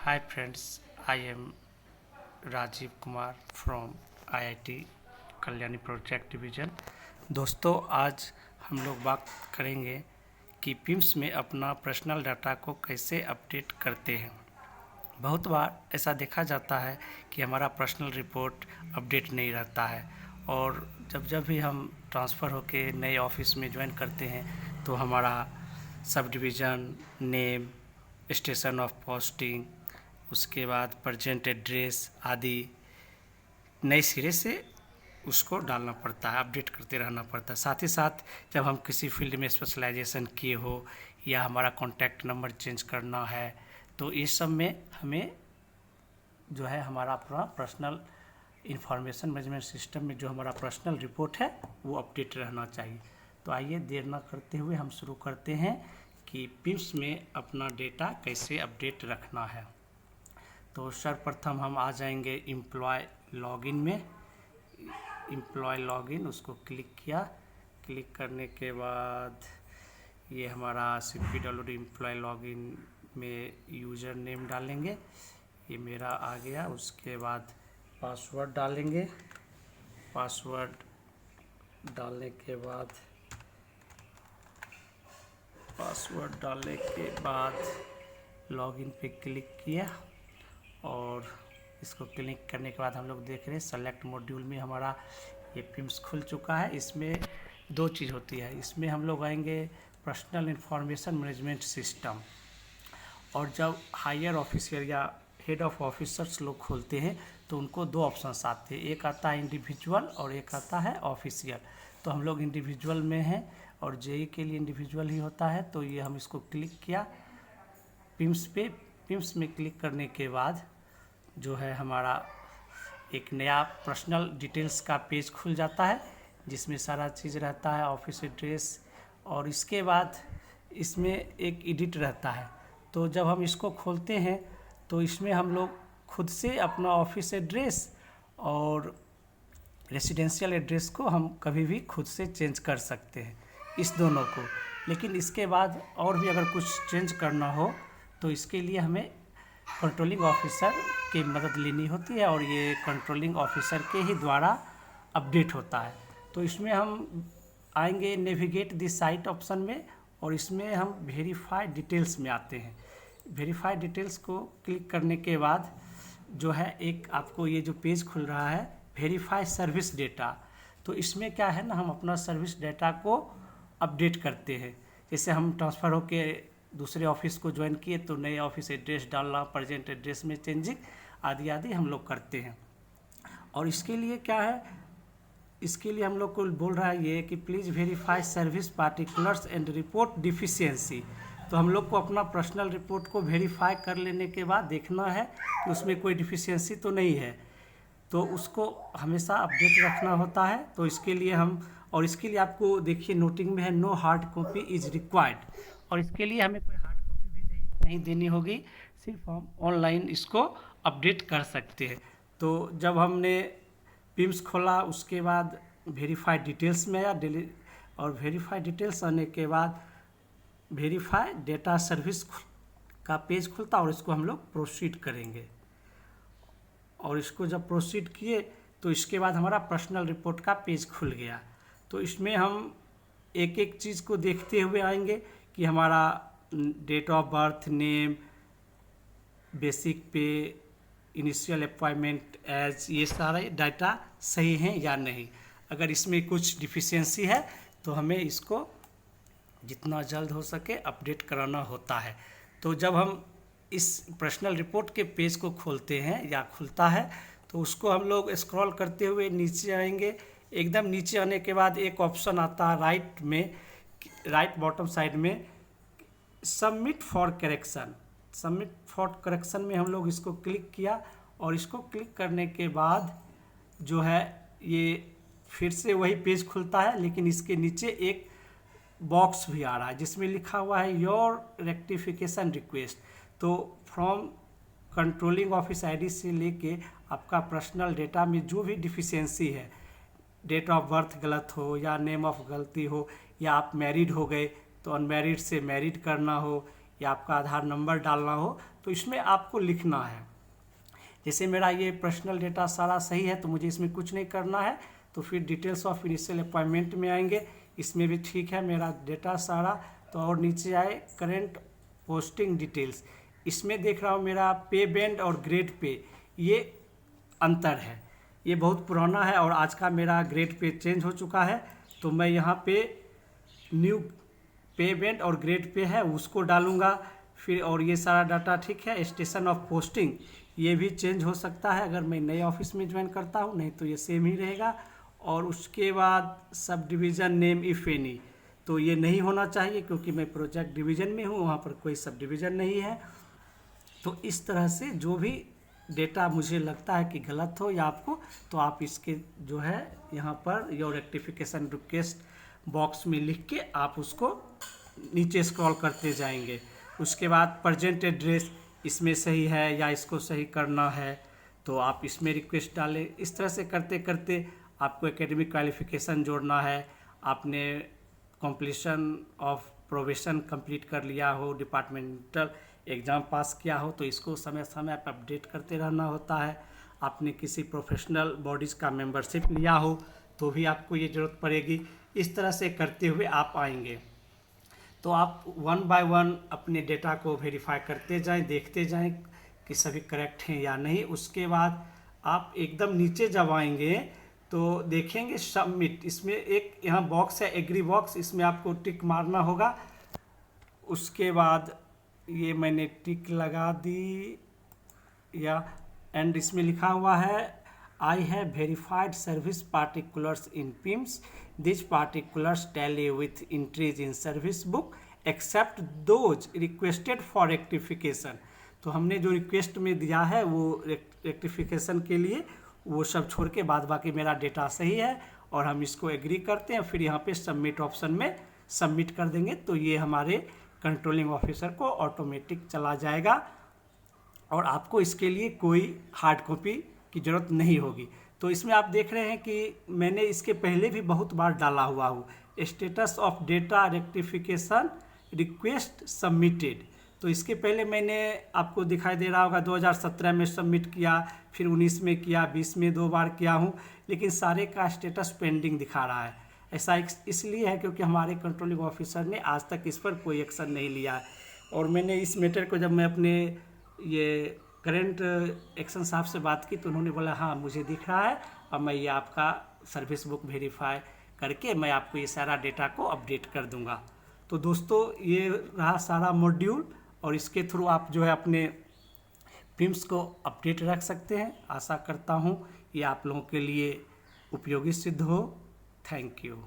Hi friends, I am Rajiv Kumar from IIT Kalyani project division. दोस्तों, आज हम लोग बात करेंगे कि पिम्स में अपना पर्सनल डाटा को कैसे अपडेट करते हैं। बहुत बार ऐसा देखा जाता है कि हमारा पर्सनल रिपोर्ट अपडेट नहीं रहता है, और जब भी हम ट्रांसफ़र होके नए ऑफिस में ज्वाइन करते हैं तो हमारा sub division name, station of posting, उसके बाद प्रेजेंट एड्रेस आदि नए सिरे से उसको डालना पड़ता है, अपडेट करते रहना पड़ता है। साथ ही साथ जब हम किसी फील्ड में स्पेशलाइजेशन किए हो या हमारा कॉन्टैक्ट नंबर चेंज करना है तो इस सब में हमें जो है हमारा अपना पर्सनल इंफॉर्मेशन मैनेजमेंट सिस्टम में जो हमारा पर्सनल रिपोर्ट है वो अपडेट रहना चाहिए। तो आइए देर ना करते हुए हम शुरू करते हैं कि पिम्स में अपना डेटा कैसे अपडेट रखना है। तो सर्वप्रथम हम आ जाएंगे एम्प्लॉय लॉगिन में। एम्प्लॉय लॉगिन उसको क्लिक किया। क्लिक करने के बाद ये हमारा CPWD एम्प्लॉय लॉगिन में यूज़र नेम डालेंगे, ये मेरा आ गया। उसके बाद पासवर्ड डालेंगे। पासवर्ड डालने के बाद लॉगिन पे क्लिक किया, और इसको क्लिक करने के बाद हम लोग देख रहे हैं सेलेक्ट मॉड्यूल में हमारा ये पिम्स खुल चुका है। इसमें दो चीज़ होती है, इसमें हम लोग आएंगे पर्सनल इंफॉर्मेशन मैनेजमेंट सिस्टम, और जब हायर ऑफिसर या हेड ऑफ ऑफिसर्स लोग खोलते हैं तो उनको दो ऑप्शंस आते हैं, एक आता है इंडिविजुअल और एक आता है ऑफिशियल। तो हम लोग इंडिविजुअल में हैं और जेई के लिए इंडिविजुअल ही होता है। तो ये हम इसको क्लिक किया पिम्स पे। पिम्स में क्लिक करने के बाद जो है हमारा एक नया पर्सनल डिटेल्स का पेज खुल जाता है जिसमें सारा चीज़ रहता है, ऑफिस एड्रेस, और इसके बाद इसमें एक एडिट रहता है। तो जब हम इसको खोलते हैं तो इसमें हम लोग खुद से अपना ऑफिस एड्रेस और रेसिडेंशियल एड्रेस को हम कभी भी खुद से चेंज कर सकते हैं, इस दोनों को। लेकिन इसके बाद और भी अगर कुछ चेंज करना हो तो इसके लिए हमें कंट्रोलिंग ऑफिसर की मदद लेनी होती है, और ये कंट्रोलिंग ऑफिसर के ही द्वारा अपडेट होता है। तो इसमें हम आएंगे नेविगेट दिस साइट ऑप्शन में, और इसमें हम वेरीफाई डिटेल्स में आते हैं। वेरीफाई डिटेल्स को क्लिक करने के बाद जो है एक आपको ये जो पेज खुल रहा है वेरीफाई सर्विस डेटा। तो इसमें क्या है ना, हम अपना सर्विस डेटा को अपडेट करते हैं। जैसे हम ट्रांसफ़र होके दूसरे ऑफिस को ज्वाइन किए तो नए ऑफिस एड्रेस डालना, प्रेजेंट एड्रेस में चेंजिंग आदि आदि हम लोग करते हैं। और इसके लिए क्या है, इसके लिए हम लोग को बोल रहा है ये कि please verify service particulars and report deficiency. तो हम लोग को अपना पर्सनल रिपोर्ट को वेरीफाई कर लेने के बाद देखना है कि उसमें कोई डिफिशियंसी तो नहीं है, तो उसको हमेशा अपडेट रखना होता है। तो इसके लिए इसके लिए आपको देखिए नोटिंग में है no hard copy is required, और इसके लिए हमें कोई हार्ड कॉपी भी नहीं देनी होगी, सिर्फ हम ऑनलाइन इसको अपडेट कर सकते हैं। तो जब हमने पिम्स खोला उसके बाद वेरीफाई डिटेल्स में आया, और वेरीफाई डिटेल्स आने के बाद वेरीफाई डेटा सर्विस का पेज खुलता, और इसको हम लोग प्रोसीड करेंगे। और इसको जब प्रोसीड किए तो इसके बाद हमारा पर्सनल रिपोर्ट का पेज खुल गया। तो इसमें हम एक एक चीज़ को देखते हुए आएंगे कि हमारा date of birth, name, basic pay, initial appointment age, ये सारे डाटा सही हैं या नहीं। अगर इसमें कुछ डिफिशियंसी है तो हमें इसको जितना जल्द हो सके अपडेट कराना होता है। तो जब हम इस पर्सनल रिपोर्ट के पेज को खोलते हैं या खुलता है तो उसको हम लोग स्क्रॉल करते हुए नीचे आएंगे। एकदम नीचे आने के बाद एक ऑप्शन आता है राइट बॉटम साइड में submit for correction. Submit for correction में हम लोग इसको क्लिक किया, और इसको क्लिक करने के बाद जो है ये फिर से वही पेज खुलता है, लेकिन इसके नीचे एक बॉक्स भी आ रहा है जिसमें लिखा हुआ है योर रेक्टिफिकेशन रिक्वेस्ट। तो फ्रॉम कंट्रोलिंग ऑफिस आईडी से लेके आपका पर्सनल डेटा में जो भी डिफिशियंसी है, डेट ऑफ बर्थ गलत हो या नेम ऑफ गलती हो, या आप मैरिड हो गए तो अनमैरिड से मैरिड करना हो, या आपका आधार नंबर डालना हो तो इसमें आपको लिखना है। जैसे मेरा ये पर्सनल डेटा सारा सही है तो मुझे इसमें कुछ नहीं करना है, तो फिर डिटेल्स ऑफ इनिशियल अपॉइंटमेंट में आएंगे, इसमें भी ठीक है मेरा डेटा सारा। तो और नीचे आए करेंट पोस्टिंग डिटेल्स, इसमें देख रहा हूँ मेरा पे बैंड और ग्रेड पे ये अंतर है, ये बहुत पुराना है और आज का मेरा ग्रेड पे चेंज हो चुका है। तो मैं यहाँ पे न्यू पे बैंड और ग्रेड पे है उसको डालूँगा फिर। और ये सारा डाटा ठीक है। स्टेशन ऑफ पोस्टिंग ये भी चेंज हो सकता है अगर मैं नए ऑफिस में ज्वाइन करता हूँ, नहीं तो ये सेम ही रहेगा। और उसके बाद sub division name if any, तो ये नहीं होना चाहिए क्योंकि मैं प्रोजेक्ट डिवीज़न में हूँ, वहाँ पर कोई सब डिवीज़न नहीं है। तो इस तरह से जो भी डेटा मुझे लगता है कि गलत हो या आपको, तो आप इसके जो है यहाँ per your rectification request box में लिख के आप उसको नीचे स्क्रॉल करते जाएंगे। उसके बाद प्रेजेंट एड्रेस इसमें सही है या इसको सही करना है तो आप इसमें रिक्वेस्ट डालें। इस तरह से करते करते आपको एकेडमिक क्वालिफिकेशन जोड़ना है, आपने कंप्लीशन ऑफ प्रोबेशन कंप्लीट कर लिया हो, डिपार्टमेंटल एग्ज़ाम पास किया हो तो इसको समय समय पर अपडेट करते रहना होता है। आपने किसी प्रोफेशनल बॉडीज़ का मेंबरशिप लिया हो तो भी आपको ये ज़रूरत पड़ेगी। इस तरह से करते हुए आप आएंगे तो आप वन बाय वन अपने डेटा को वेरीफाई करते जाएं, देखते जाएं कि सभी करेक्ट हैं या नहीं। उसके बाद आप एकदम नीचे जब आएंगे तो देखेंगे सबमिट, इसमें एक यहाँ बॉक्स है एग्री बॉक्स, इसमें आपको टिक मारना होगा। उसके बाद ये मैंने टिक लगा दी या एंड इसमें लिखा हुआ है I have verified service particulars in PIMS, this particulars tally with entries in service book except those requested for rectification. तो हमने जो रिक्वेस्ट में दिया है वो रेक्टिफिकेशन के लिए वो सब छोड़ के बाद बाकी मेरा डेटा सही है और हम इसको एग्री करते हैं। फिर यहाँ पे सबमिट ऑप्शन में सबमिट कर देंगे तो ये हमारे कंट्रोलिंग ऑफिसर को ऑटोमेटिक चला जाएगा और आपको इसके लिए कोई हार्ड कॉपी की ज़रूरत नहीं होगी। तो इसमें आप देख रहे हैं कि मैंने इसके पहले भी बहुत बार डाला हुआ हूँ status of data rectification request submitted. तो इसके पहले मैंने आपको दिखाई दे रहा होगा 2017 में सबमिट किया, फिर 19 में किया, 20 में 2 बार किया हूँ, लेकिन सारे का स्टेटस पेंडिंग दिखा रहा है। ऐसा इसलिए है क्योंकि हमारे कंट्रोलिंग ऑफिसर ने आज तक इस पर कोई एक्शन नहीं लिया है। और मैंने इस मैटर को जब मैं अपने ये करंट एक्शन साहब से बात की तो उन्होंने बोला हाँ मुझे दिख रहा है और मैं ये आपका सर्विस बुक वेरीफाई करके मैं आपको ये सारा डेटा को अपडेट कर दूंगा। तो दोस्तों ये रहा सारा मॉड्यूल और इसके थ्रू आप जो है अपने पिम्स को अपडेट रख सकते हैं। आशा करता हूँ ये आप लोगों के लिए उपयोगी सिद्ध हो। Thank you.